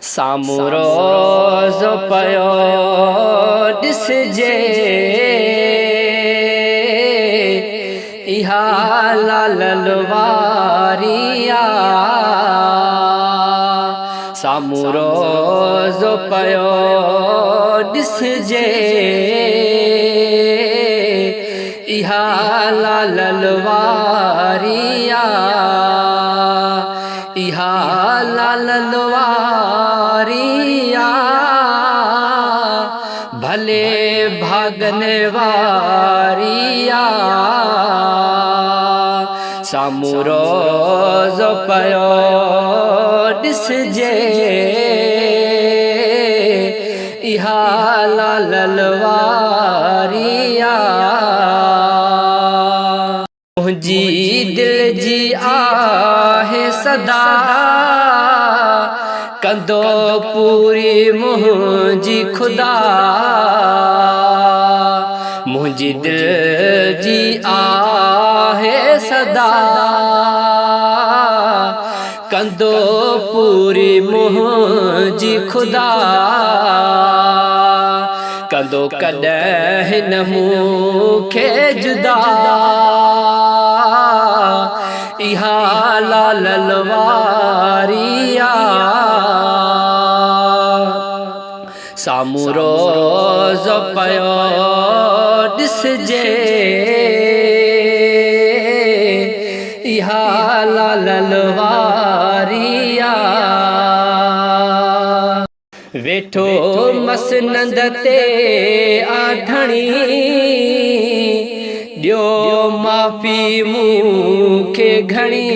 साम्हूं रोज़ पियो ॾिसिजे इहा लालल वारी साम्हूं रोज़ पियो ॾिसिजे इहा लालल वारी इहा लालल वारी भले भागने वारी साम्हूं रोज़ पियो ॾिसिजे इहा लालल वारी मुंहिंजी दिल जी आहे सदा कंदो पूरी मुंहिंजी खुदा मुंहिंजी दिल जी आहे सदा कंदो पूरी मुंहिंजी खुदा कंदो कॾहिं न मूंखे जुदा इहा लालल वारी साम्हूं रोज़ पियो ॾिसिजे इहा लालल वारी वेठो मसनंद ते आधणी ॾियो माफ़ी मूंखे घणी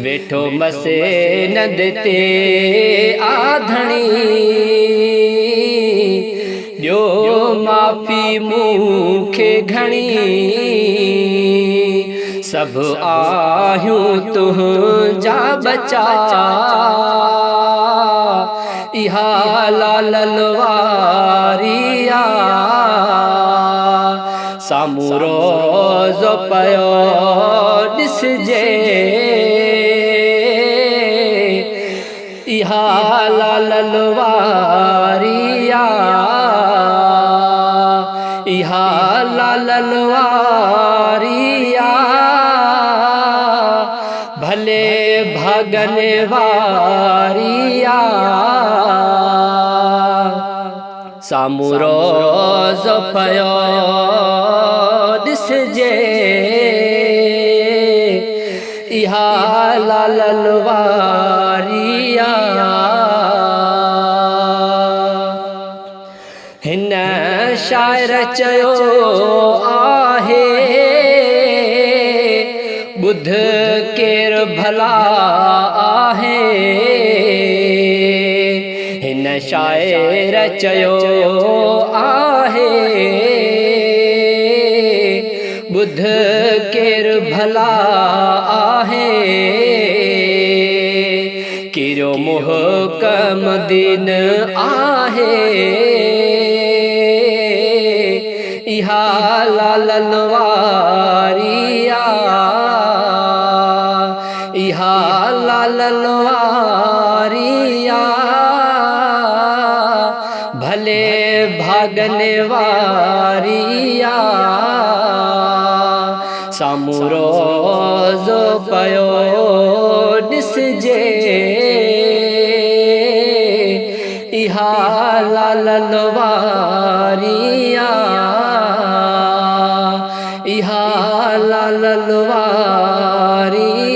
वेठो मसनंद ते आधणी ॾियो माफ़ी मूंखे घणी सभु आहियूं तुंहिंजा बचा इहा लालल वारी साम्हूं रोज़ पियो ॾिसिजे इहा लालल वारी इहा लालल वारी भले भागने वारी साम्हूं रोज़ पियो ॾिसिजे इहा लालल वारी हिन शाइर चयो आहे ॿुध केरु भला आहे हिन शाइर चयो आहे ॿुध केरु भला आहे कहिड़ो मुहकम दीन आहे इहा लालल वारी इहा लालल वारी भले भागने वारी साम्हूं रोज़ पियो ॾिसिजे इहा लालल वारी इहा लालल वारी